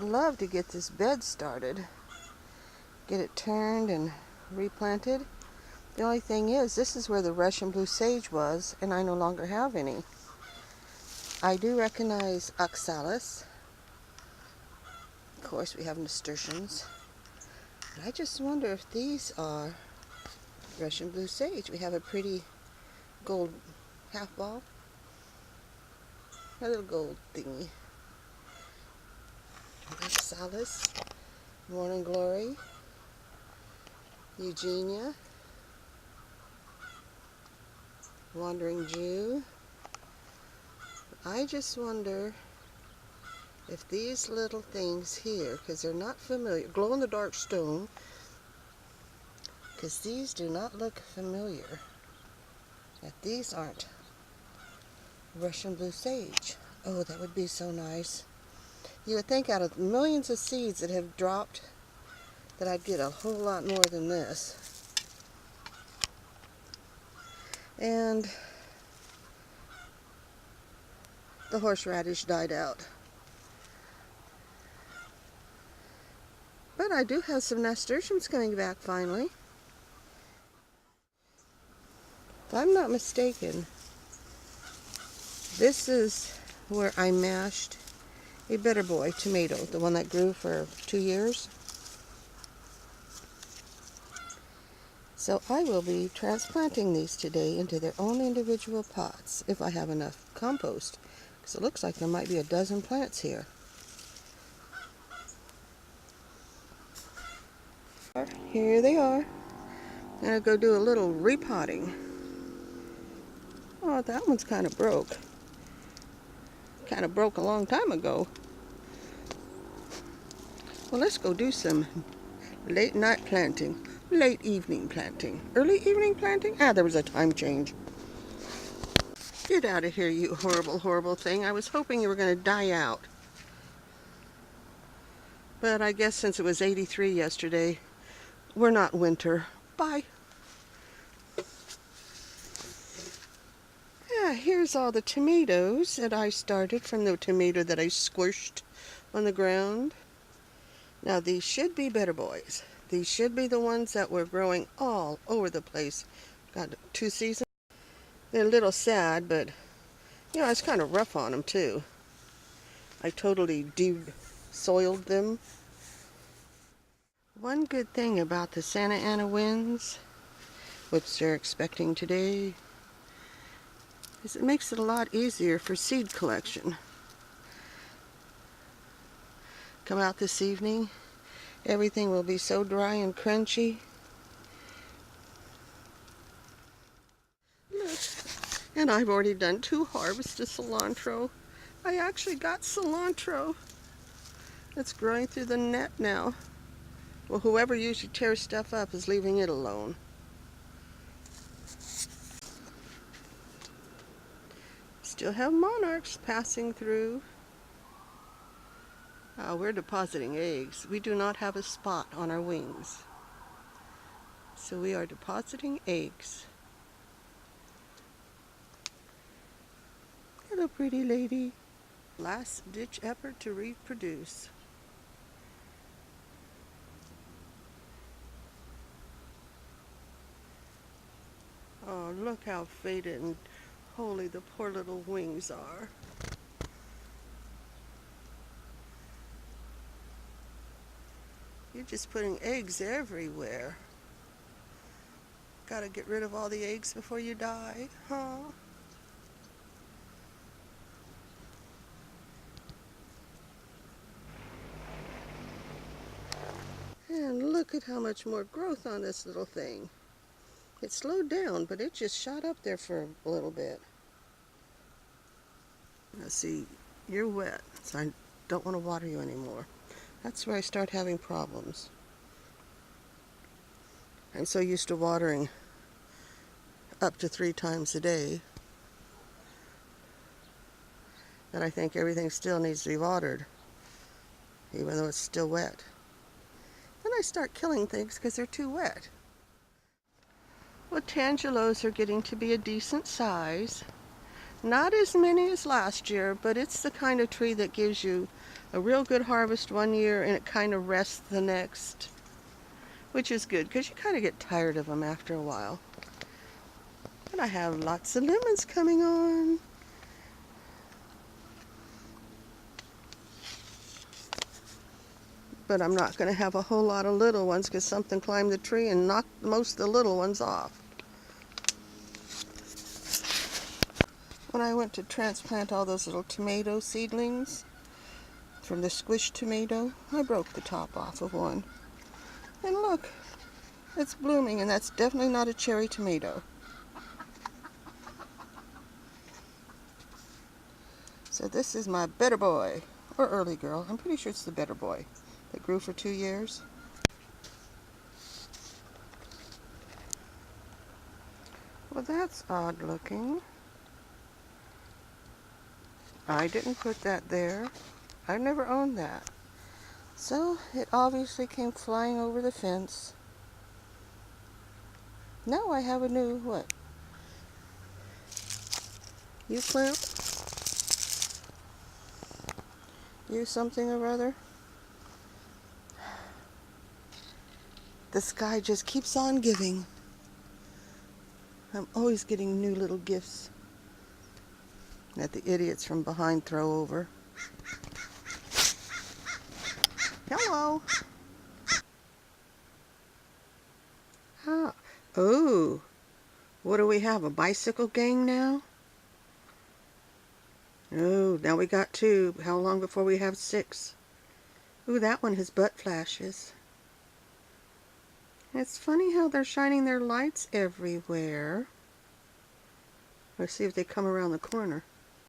love to get this bed started, get it turned and replanted. The only thing is, this is where the Russian blue sage was, and I no longer have any. I do recognize oxalis. Of course, we have nasturtiums. But I just wonder if these are Russian blue sage. We have a pretty gold half ball. A little gold thingy. Oxalis, Morning Glory, Eugenia, Wandering Jew. I just wonder if these little things here, because they're not familiar, glow-in-the-dark stone, because these do not look familiar, that these aren't Russian blue sage. Oh, that would be so nice. You would think out of millions of seeds that have dropped that I'd get a whole lot more than this. And the horseradish died out. But I do have some nasturtiums coming back finally. If I'm not mistaken, this is where I mashed a Better Boy tomato, the one that grew for 2 years. So I will be transplanting these today into their own individual pots, if I have enough compost, because it looks like there might be a dozen plants here. Here they are. I'm going to go do a little repotting. Oh, that one's kind of broke. Kind of broke a long time ago. Well, let's go do some late night planting. Late evening planting. Early evening planting? Ah, there was a time change. Get out of here, you horrible, horrible thing. I was hoping you were going to die out. But I guess since it was 83 yesterday, we're not winter. Bye. Yeah, here's all the tomatoes that I started from the tomato that I squished on the ground. Now these should be Better Boys. These should be the ones that were growing all over the place. Got 2 seasons. They're a little sad, but you know, it's kind of rough on them too. I totally de-soiled them. One good thing about the Santa Ana winds, which they're expecting today, is it makes it a lot easier for seed collection. Come out this evening, everything will be so dry and crunchy. Look, and I've already done 2 harvests of cilantro. I actually got cilantro. It's growing through the net now. Well, whoever usually tears stuff up is leaving it alone. Still have monarchs passing through. We're depositing eggs. We do not have a spot on our wings. So we are depositing eggs. Hello, pretty lady. Last ditch effort to reproduce. Oh, look how faded and holy the poor little wings are. You're just putting eggs everywhere. Gotta get rid of all the eggs before you die, huh? And look at how much more growth on this little thing. It slowed down, but it just shot up there for a little bit. Now see, you're wet, so I don't want to water you anymore. That's where I start having problems. I'm so used to watering up to 3 times a day that I think everything still needs to be watered, even though it's still wet. Then I start killing things because they're too wet. Well, tangelos are getting to be a decent size. Not as many as last year, but it's the kind of tree that gives you a real good harvest one year and it kind of rests the next, which is good because you kind of get tired of them after a while. But I have lots of lemons coming on. But I'm not going to have a whole lot of little ones because something climbed the tree and knocked most of the little ones off. When I went to transplant all those little tomato seedlings from the squished tomato, I broke the top off of one. And look, it's blooming, and that's definitely not a cherry tomato. So this is my better boy, or early girl. I'm pretty sure it's the better boy that grew for 2 years. Well, that's odd looking. I didn't put that there. I've never owned that. So it obviously came flying over the fence. Now I have a new, what? You plant? You something or other? The sky just keeps on giving. I'm always getting new little gifts that the idiots from behind throw over. Hello. Ah. Oh. What do we have? A bicycle gang now? Oh, now we got 2. How long before we have 6? Ooh, that one has butt flashes. It's funny how they're shining their lights everywhere. Let's see if they come around the corner.